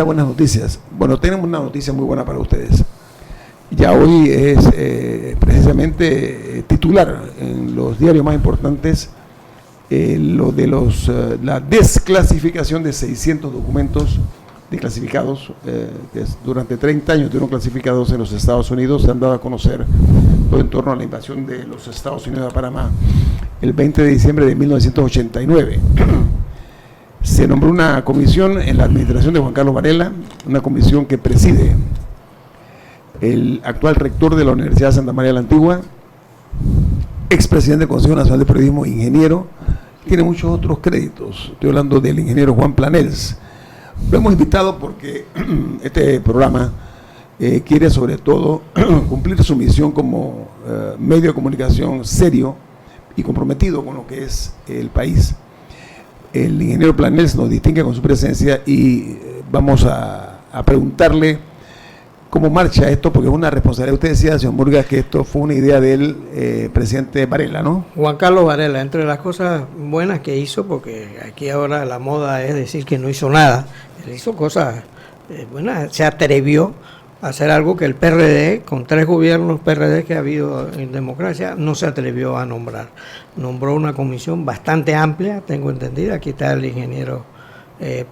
Buenas noticias. Bueno, tenemos una noticia muy buena para ustedes. Ya hoy es precisamente titular en los diarios más importantes lo de la desclasificación de 600 documentos desclasificados que durante 30 años fueron clasificados en los Estados Unidos. Se han dado a conocer todo en torno a la invasión de los Estados Unidos a Panamá el 20 de diciembre de 1989. Se nombró una comisión en la administración de Juan Carlos Varela, una comisión que preside el actual rector de la Universidad de Santa María la Antigua, expresidente del Consejo Nacional de Periodismo, ingeniero, tiene muchos otros créditos. Estoy hablando del ingeniero Juan Planels. Lo hemos invitado porque este programa quiere sobre todo cumplir su misión como medio de comunicación serio y comprometido con lo que es el país. El ingeniero Planels nos distingue con su presencia y vamos a preguntarle cómo marcha esto, porque es una responsabilidad. Usted decía, señor Murgas, que esto fue una idea del presidente Varela, ¿no? Juan Carlos Varela, entre las cosas buenas que hizo, porque aquí ahora la moda es decir que no hizo nada, él hizo cosas buenas, se atrevió a hacer algo que el PRD, con 3 gobiernos PRD que ha habido en democracia, no se atrevió a nombrar. Nombró una comisión bastante amplia, tengo entendida, aquí está el ingeniero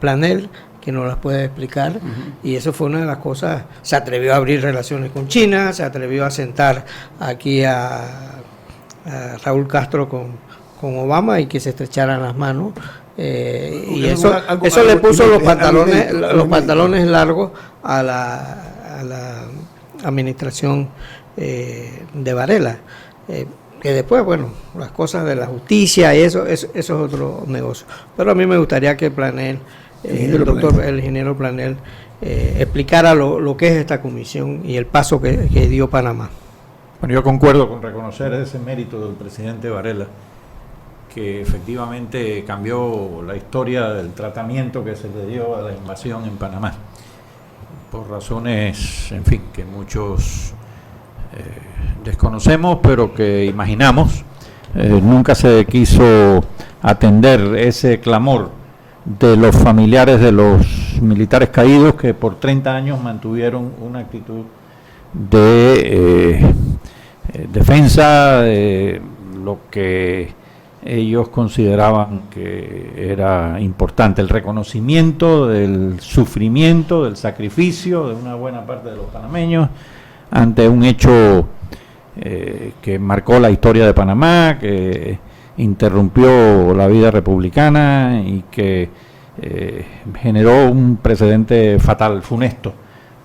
Planel, que nos las puede explicar, y eso fue una de las cosas. Se atrevió a abrir relaciones con China, se atrevió a sentar aquí a Raúl Castro con Obama y que se estrecharan las manos, y eso le puso los pantalones largos a la administración de Varela, que después, bueno, las cosas de la justicia y eso es otro negocio, pero a mí me gustaría que el ingeniero Planel explicara lo que es esta comisión y el paso que dio Panamá. Bueno, yo concuerdo con reconocer ese mérito del presidente Varela, que efectivamente cambió la historia del tratamiento que se le dio a la invasión en Panamá, por razones, en fin, que muchos desconocemos, pero que imaginamos. Nunca se quiso atender ese clamor de los familiares de los militares caídos, que por 30 años mantuvieron una actitud de defensa de lo que ellos consideraban que era importante, el reconocimiento del sufrimiento, del sacrificio de una buena parte de los panameños ante un hecho que marcó la historia de Panamá, que interrumpió la vida republicana y que generó un precedente fatal, funesto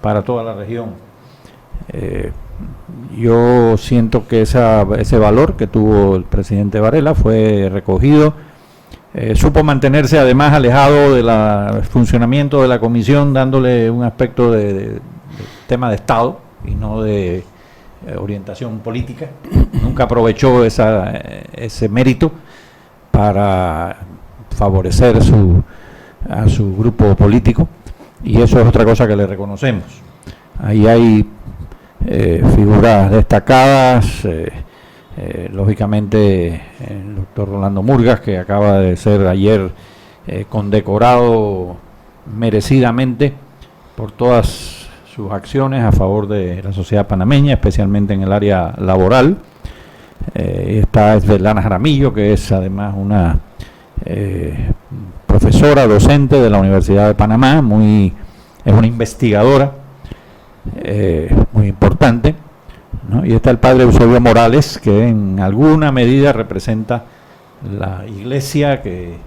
para toda la región. Yo siento que ese valor que tuvo el presidente Varela fue recogido. Supo mantenerse además alejado del funcionamiento de la comisión, dándole un aspecto de tema de Estado y no de orientación política. Nunca aprovechó ese mérito para favorecer a su grupo político, y eso es otra cosa que le reconocemos. Ahí hay figuras destacadas, lógicamente el doctor Rolando Murgas, que acaba de ser ayer condecorado merecidamente por todas sus acciones a favor de la sociedad panameña, especialmente en el área laboral. Está Esvelana Jaramillo, que es además una profesora docente de la Universidad de Panamá, es una investigadora muy importante, ¿no? Y está el padre Eusebio Morales, que en alguna medida representa la iglesia, que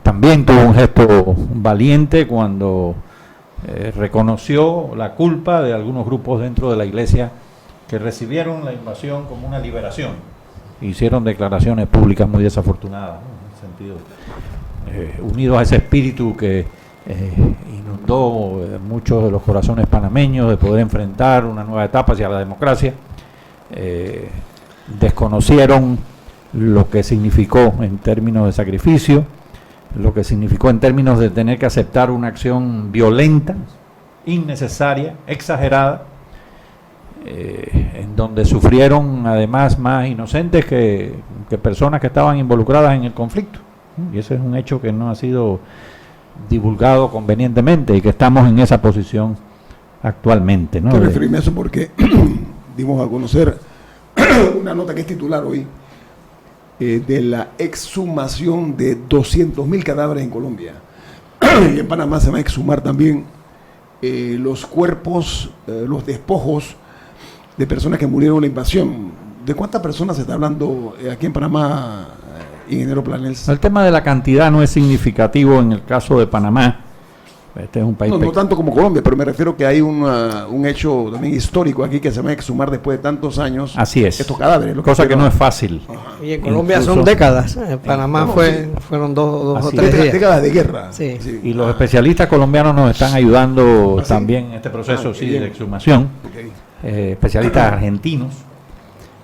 también tuvo un gesto valiente cuando reconoció la culpa de algunos grupos dentro de la iglesia que recibieron la invasión como una liberación. Hicieron declaraciones públicas muy desafortunadas, ¿no? En el sentido, unidos a ese espíritu que inundó muchos de los corazones panameños de poder enfrentar una nueva etapa hacia la democracia, desconocieron lo que significó en términos de sacrificio, lo que significó en términos de tener que aceptar una acción violenta, innecesaria, exagerada, en donde sufrieron además más inocentes que personas que estaban involucradas en el conflicto. Y ese es un hecho que no ha sido divulgado convenientemente y que estamos en esa posición actualmente, ¿no? Quiero referirme a eso porque dimos a conocer una nota que es titular hoy de la exhumación de 200.000 cadáveres en Colombia. Y en Panamá se va a exhumar también los cuerpos, los despojos de personas que murieron en la invasión. ¿De cuántas personas se está hablando aquí en Panamá, ingeniero Planels? El tema de la cantidad no es significativo en el caso de Panamá. Este es un país No tanto como Colombia, pero me refiero que hay un hecho también histórico aquí que se va a exhumar después de tantos años. Así es. Estos cadáveres. Cosa que no es fácil. Ajá. Y en Colombia Incluso, son décadas. En Panamá fueron dos o tres días. Décadas de guerra. Sí. Sí. Y los especialistas colombianos nos están ayudando ¿Ah, sí? también en este proceso bien. de exhumación. Okay. Especialistas argentinos,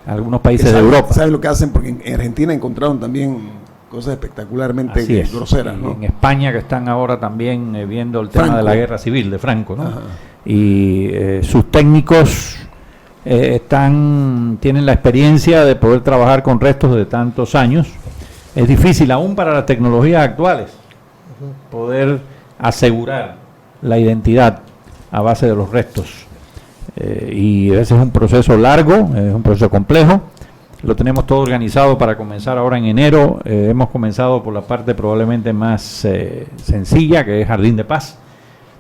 algunos países de Europa. ¿Saben lo que hacen? Porque en Argentina encontraron también cosas espectacularmente Así es. groseras, Y ¿no? en España, que están ahora también viendo el tema Franco. de la guerra civil de Franco, ¿no? Ajá. Y sus técnicos tienen la experiencia de poder trabajar con restos de tantos años. Es difícil, aún para las tecnologías actuales, poder asegurar la identidad a base de los restos. Y ese es un proceso largo, es un proceso complejo. Lo tenemos todo organizado para comenzar ahora en enero. Hemos comenzado por la parte probablemente más sencilla, que es Jardín de Paz,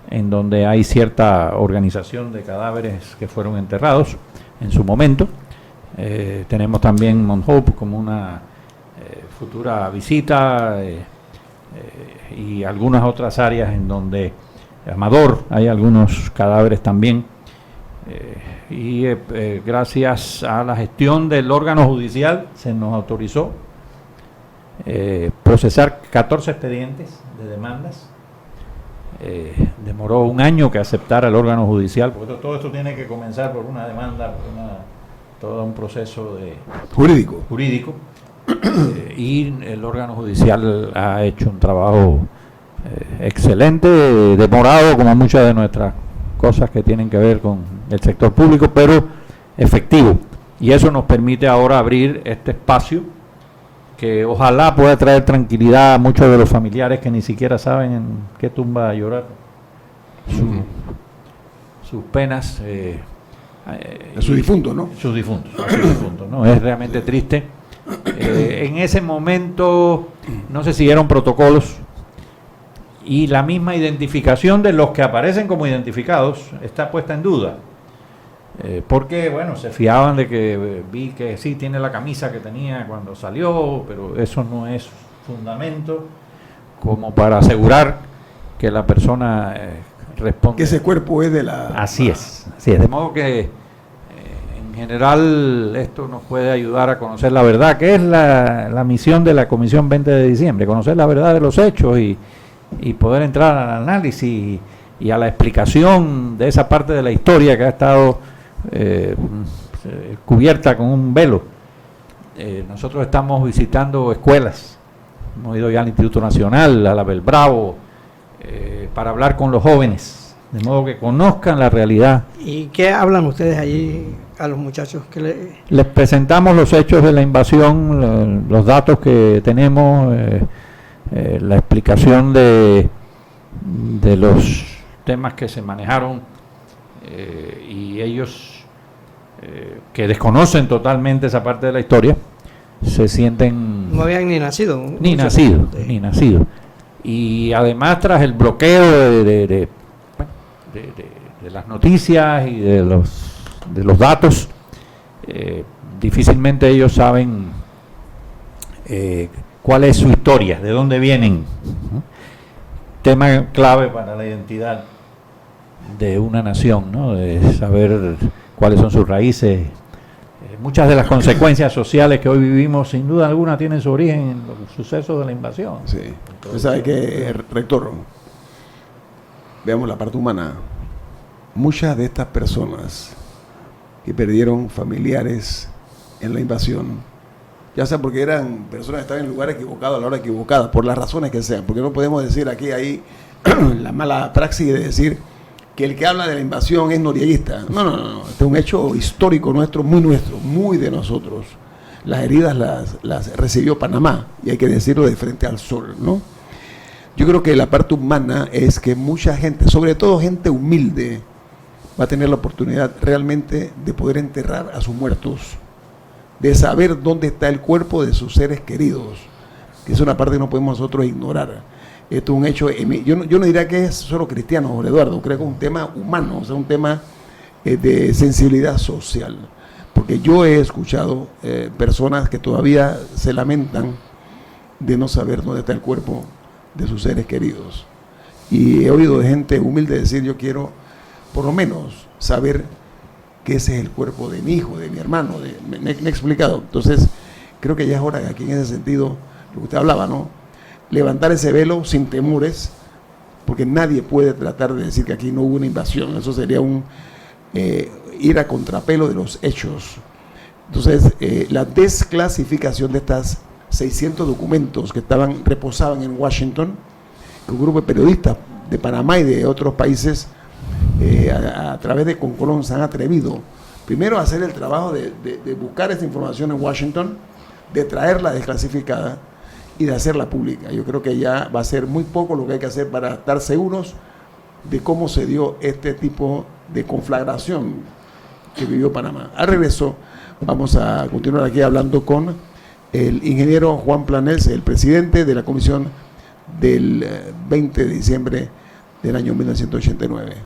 en donde hay cierta organización de cadáveres que fueron enterrados en su momento. Tenemos también Mount Hope como una futura visita y algunas otras áreas en donde Amador hay algunos cadáveres también. Gracias a la gestión del órgano judicial se nos autorizó procesar 14 expedientes de demandas. Demoró un año que aceptara el órgano judicial, porque todo esto tiene que comenzar por una demanda, todo un proceso jurídico. Y el órgano judicial ha hecho un trabajo excelente, demorado como muchas de nuestras cosas que tienen que ver con el sector público, pero efectivo. Y eso nos permite ahora abrir este espacio que ojalá pueda traer tranquilidad a muchos de los familiares que ni siquiera saben en qué tumba llorar sus penas. A sus difuntos, ¿no? Sus difuntos, ¿no? Es realmente triste. En ese momento no se siguieron protocolos y la misma identificación de los que aparecen como identificados está puesta en duda. Porque, bueno, se fiaban de que vi que sí tiene la camisa que tenía cuando salió, pero eso no es fundamento como para asegurar que la persona responde. Que ese cuerpo es de la... Así es. De modo que en general esto nos puede ayudar a conocer la verdad, que es la misión de la Comisión 20 de diciembre, conocer la verdad de los hechos y poder entrar al análisis y a la explicación de esa parte de la historia que ha estado cubierta con un velo. Nosotros estamos visitando escuelas, hemos ido ya al Instituto Nacional, a la Belbravo, para hablar con los jóvenes, de modo que conozcan la realidad. ¿Y qué hablan ustedes allí a los muchachos? Les presentamos los hechos de la invasión, los datos que tenemos, la explicación de los temas que se manejaron, y ellos que desconocen totalmente esa parte de la historia se sienten... No habían ni nacido. Ni nacido. Y además, tras el bloqueo de las noticias y de los datos, difícilmente ellos saben cuál es su historia, de dónde vienen. Tema clave para la identidad de una nación, ¿no? De saber cuáles son sus raíces. Muchas de las consecuencias sociales que hoy vivimos, sin duda alguna, tienen su origen en los sucesos de la invasión. Sí. Usted sabe que, rector, veamos la parte humana. Muchas de estas personas que perdieron familiares en la invasión, ya sea porque eran personas que estaban en lugares equivocados a la hora equivocada, por las razones que sean, porque no podemos decir aquí ahí la mala praxis de decir que el que habla de la invasión es norieguista. No. Este es un hecho histórico nuestro, muy de nosotros. Las heridas las recibió Panamá, y hay que decirlo de frente al sol, ¿no? Yo creo que la parte humana es que mucha gente, sobre todo gente humilde, va a tener la oportunidad realmente de poder enterrar a sus muertos, de saber dónde está el cuerpo de sus seres queridos, que es una parte que no podemos nosotros ignorar. Esto es un hecho, yo no diría que es solo cristiano, Jorge Eduardo, creo que es un tema humano, o sea, un tema de sensibilidad social, porque yo he escuchado personas que todavía se lamentan de no saber dónde está el cuerpo de sus seres queridos, y he oído de gente humilde decir: yo quiero por lo menos saber que ese es el cuerpo de mi hijo, de mi hermano, me he explicado. Entonces creo que ya es hora de aquí, en ese sentido, lo que usted hablaba, ¿no?, levantar ese velo sin temores, porque nadie puede tratar de decir que aquí no hubo una invasión. Eso sería ir a contrapelo de los hechos. Entonces, la desclasificación de estas 600 documentos que reposaban en Washington, que un grupo de periodistas de Panamá y de otros países a través de Concolón se han atrevido primero a hacer el trabajo de buscar esta información en Washington, de traerla desclasificada y de hacerla pública. Yo creo que ya va a ser muy poco lo que hay que hacer para estar seguros de cómo se dio este tipo de conflagración que vivió Panamá. Al regreso vamos a continuar aquí hablando con el ingeniero Juan Planels, el presidente de la comisión del 20 de diciembre del año 1989.